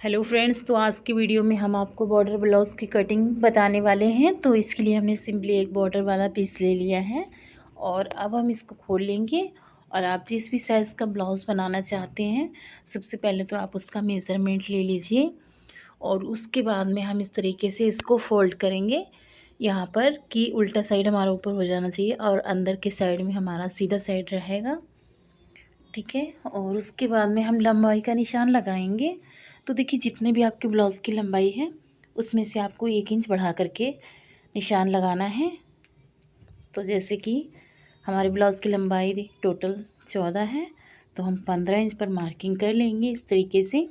Hello friends, तो आज की वीडियो में हम आपको बॉर्डर ब्लाउज़ की कटिंग बताने वाले हैं। तो इसके लिए हमने सिंपली एक बॉर्डर वाला पीस ले लिया है और अब हम इसको खोल लेंगे। और आप जिस भी साइज़ का ब्लाउज़ बनाना चाहते हैं, सबसे पहले तो आप उसका मेज़रमेंट ले लीजिए और उसके बाद में हम इस तरीके से इसको फ़ोल्ड करेंगे यहाँ पर कि उल्टा साइड हमारा ऊपर हो जाना चाहिए और अंदर के साइड में हमारा सीधा साइड रहेगा। ठीक है, और उसके बाद में हम लंबाई का निशान लगाएंगे। तो देखिए, जितने भी आपके ब्लाउज़ की लंबाई है उसमें से आपको 1 इंच बढ़ा करके निशान लगाना है। तो जैसे कि हमारे ब्लाउज़ की लंबाई टोटल 14 है, तो हम 15 इंच पर मार्किंग कर लेंगे इस तरीके से।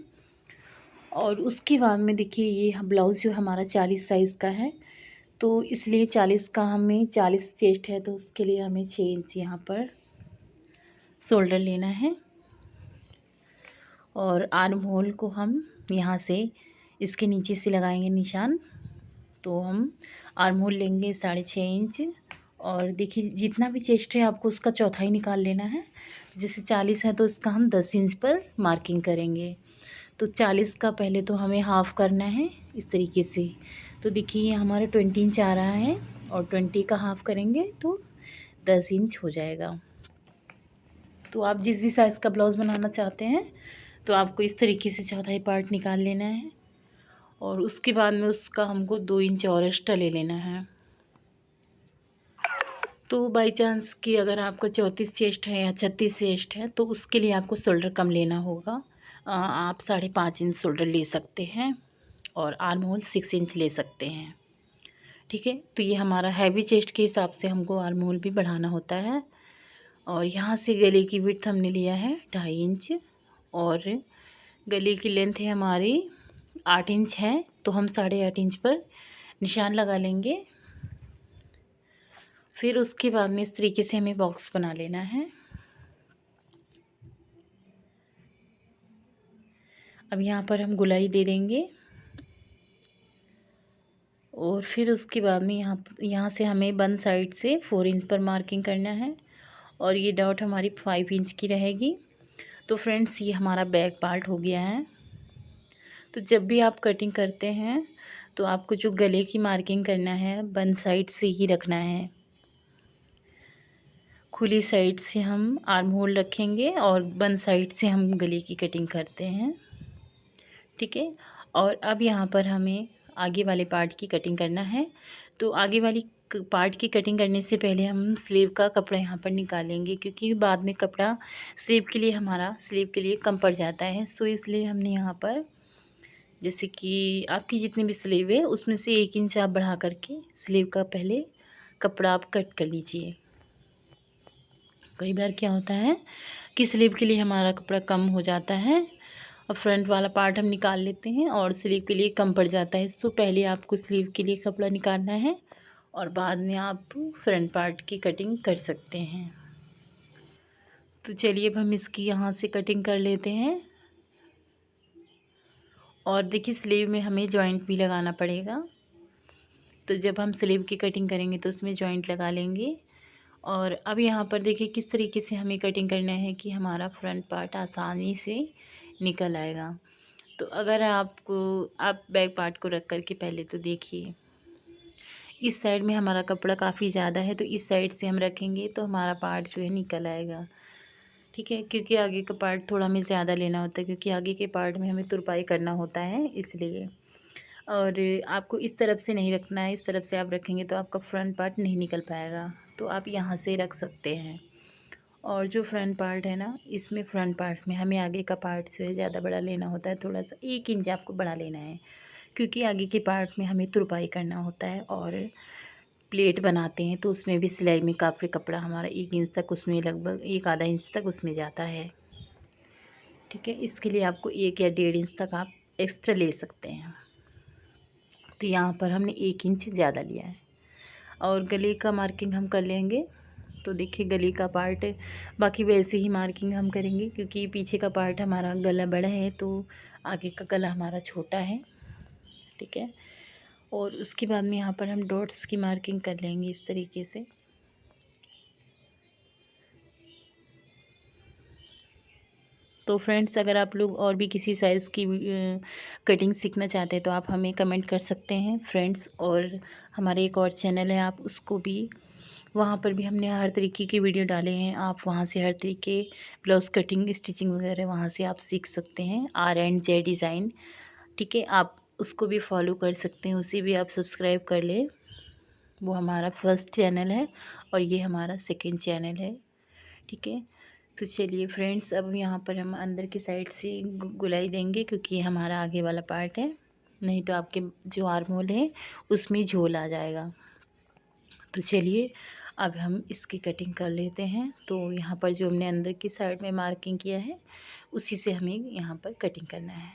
और उसके बाद में देखिए, ये ब्लाउज़ जो हमारा 40 साइज़ का है, तो इसलिए 40 का हमें 40 चेस्ट है, तो उसके लिए हमें 6 इंच यहाँ पर शोल्डर लेना है। और आर्म होल को हम यहाँ से इसके नीचे से लगाएंगे निशान। तो हम आर्म होल लेंगे 6.5 इंच। और देखिए, जितना भी चेस्ट है आपको उसका चौथाई निकाल लेना है। जैसे 40 है तो इसका हम 10 इंच पर मार्किंग करेंगे। तो 40 का पहले तो हमें हाफ़ करना है इस तरीके से। तो देखिए, ये हमारा 20 इंच आ रहा है और 20 का हाफ़ करेंगे तो 10 इंच हो जाएगा। तो आप जिस भी साइज़ का ब्लाउज़ बनाना चाहते हैं, तो आपको इस तरीके से चौथाई पार्ट निकाल लेना है और उसके बाद में उसका हमको 2 इंच और एक्स्ट्रा ले लेना है। तो बाय चांस कि अगर आपका 34 चेस्ट है या 36 चेस्ट है, तो उसके लिए आपको शोल्डर कम लेना होगा। आप 5.5 इंच शोल्डर ले सकते हैं और आर्म होल 6 इंच ले सकते हैं। ठीक है, तो ये हमारा हैवी चेस्ट के हिसाब से हमको आर्म होल भी बढ़ाना होता है। और यहाँ से गले की विड्थ हमने लिया है 2.5 इंच और गले की लेंथ है हमारी 8 इंच है, तो हम 8.5 इंच पर निशान लगा लेंगे। फिर उसके बाद में इस तरीके से हमें बॉक्स बना लेना है। अब यहाँ पर हम गुलाई दे देंगे और फिर उसके बाद में यहाँ से हमें वन साइड से 4 इंच पर मार्किंग करना है और ये डॉट हमारी 5 इंच की रहेगी। तो फ्रेंड्स, ये हमारा बैक पार्ट हो गया है। तो जब भी आप कटिंग करते हैं, तो आपको जो गले की मार्किंग करना है वन साइड से ही रखना है। खुली साइड से हम आर्म होल रखेंगे और वन साइड से हम गले की कटिंग करते हैं। ठीक है, और अब यहाँ पर हमें आगे वाले पार्ट की कटिंग करना है। तो आगे वाली पार्ट की कटिंग करने से पहले हम स्लीव का कपड़ा यहाँ पर निकालेंगे, क्योंकि बाद में कपड़ा स्लीव के लिए कम पड़ जाता है। सो इसलिए हमने यहाँ पर, जैसे कि आपकी जितनी भी स्लीव है उसमें से 1 इंच आप बढ़ा करके स्लीव का पहले कपड़ा आप कट कर लीजिए। कई बार क्या होता है कि स्लीव के लिए हमारा कपड़ा कम हो जाता है और फ्रंट वाला पार्ट हम निकाल लेते हैं और स्लीव के लिए कम पड़ जाता है। सो पहले आपको स्लीव के लिए कपड़ा निकालना है और बाद में आप फ्रंट पार्ट की कटिंग कर सकते हैं। तो चलिए, अब हम इसकी यहाँ से कटिंग कर लेते हैं। और देखिए, स्लीव में हमें जॉइंट भी लगाना पड़ेगा। तो जब हम स्लीव की कटिंग करेंगे तो उसमें जॉइंट लगा लेंगे। और अब यहाँ पर देखिए किस तरीके से हमें कटिंग करना है कि हमारा फ्रंट पार्ट आसानी से निकल आएगा। तो अगर आप बैक पार्ट को रख कर के पहले तो देखिए, इस साइड में हमारा कपड़ा काफ़ी ज़्यादा है, तो इस साइड से हम रखेंगे तो हमारा पार्ट जो है निकल आएगा। ठीक है, क्योंकि आगे का पार्ट थोड़ा हमें ज़्यादा लेना होता है, क्योंकि आगे के पार्ट में हमें तुरपाई करना होता है इसलिए। और आपको इस तरफ से नहीं रखना है, इस तरफ से आप रखेंगे तो आपका फ्रंट पार्ट नहीं निकल पाएगा। तो आप यहाँ से रख सकते हैं। और जो फ्रंट पार्ट है ना, इसमें फ्रंट पार्ट में हमें आगे का पार्ट जो है ज़्यादा बड़ा लेना होता है, थोड़ा सा 1 इंच आपको बड़ा लेना है, क्योंकि आगे के पार्ट में हमें तुरपाई करना होता है और प्लेट बनाते हैं तो उसमें भी सिलाई में काफ़ी कपड़ा हमारा 1 इंच तक, उसमें लगभग 1 आधा इंच तक उसमें जाता है। ठीक है, इसके लिए आपको 1 या 1.5 इंच तक आप एक्स्ट्रा ले सकते हैं। तो यहाँ पर हमने 1 इंच ज़्यादा लिया है। और गले का मार्किंग हम कर लेंगे। तो देखिए, गले का पार्ट बाकी वैसे ही मार्किंग हम करेंगे, क्योंकि पीछे का पार्ट हमारा गला बड़ा है तो आगे का गला हमारा छोटा है। ठीक है, और उसके बाद में यहाँ पर हम डॉट्स की मार्किंग कर लेंगे इस तरीके से। तो फ्रेंड्स, अगर आप लोग और भी किसी साइज़ की कटिंग सीखना चाहते हैं तो आप हमें कमेंट कर सकते हैं फ्रेंड्स। और हमारे एक और चैनल है, आप उसको भी, वहाँ पर भी हमने हर तरीके की वीडियो डाले हैं। आप वहाँ से हर तरीके ब्लाउज़ कटिंग, स्टिचिंग वगैरह वहाँ से आप सीख सकते हैं। R&J डिज़ाइन, ठीक है, आप उसको भी फॉलो कर सकते हैं, उसे भी आप सब्सक्राइब कर लें। वो हमारा फर्स्ट चैनल है और ये हमारा सेकंड चैनल है, ठीक है। तो चलिए फ्रेंड्स, अब यहाँ पर हम अंदर की साइड से गुलाई देंगे, क्योंकि ये हमारा आगे वाला पार्ट है, नहीं तो आपके जो आर्म होल है उसमें झोल आ जाएगा। तो चलिए अब हम इसकी कटिंग कर लेते हैं। तो यहाँ पर जो हमने अंदर की साइड में मार्किंग किया है उसी से हमें यहाँ पर कटिंग करना है,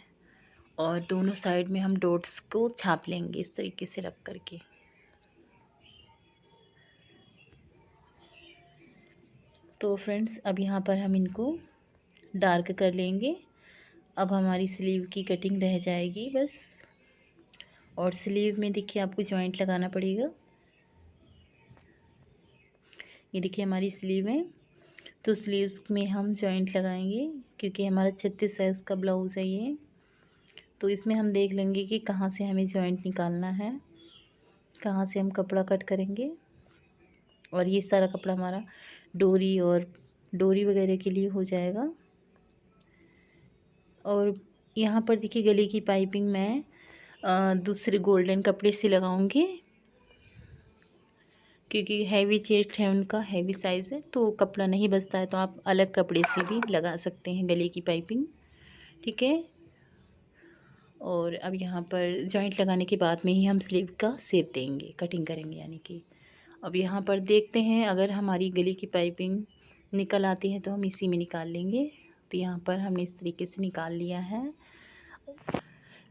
और दोनों साइड में हम डॉट्स को छाप लेंगे इस तरीके से रख करके। तो फ्रेंड्स, अब यहाँ पर हम इनको डार्क कर लेंगे। अब हमारी स्लीव की कटिंग रह जाएगी बस। और स्लीव में देखिए आपको जॉइंट लगाना पड़ेगा। ये देखिए हमारी स्लीव है, तो स्लीव्स में हम जॉइंट लगाएंगे, क्योंकि हमारा 36 साइज़ का ब्लाउज़ है ये। तो इसमें हम देख लेंगे कि कहाँ से हमें जॉइंट निकालना है, कहाँ से हम कपड़ा कट करेंगे। और ये सारा कपड़ा हमारा डोरी वगैरह के लिए हो जाएगा। और यहाँ पर देखिए गले की पाइपिंग मैं दूसरे गोल्डन कपड़े से लगाऊंगी, क्योंकि हैवी चेस्ट है उनका, हैवी साइज़ है, तो कपड़ा नहीं बचता है, तो आप अलग कपड़े से भी लगा सकते हैं गले की पाइपिंग, ठीक है। और अब यहाँ पर जॉइंट लगाने के बाद में ही हम स्लीव का शेप देंगे, कटिंग करेंगे यानी कि। अब यहाँ पर देखते हैं, अगर हमारी गले की पाइपिंग निकल आती है तो हम इसी में निकाल लेंगे। तो यहाँ पर हमने इस तरीके से निकाल लिया है,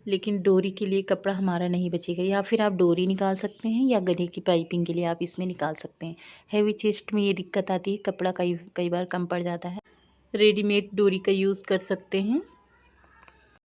लेकिन डोरी के लिए कपड़ा हमारा नहीं बचेगा, या फिर आप डोरी निकाल सकते हैं या गले की पाइपिंग के लिए आप इसमें निकाल सकते हैं। हैवी चेस्ट में ये दिक्कत आती है, कपड़ा कई बार कम पड़ जाता है। रेडीमेड डोरी का यूज़ कर सकते हैं।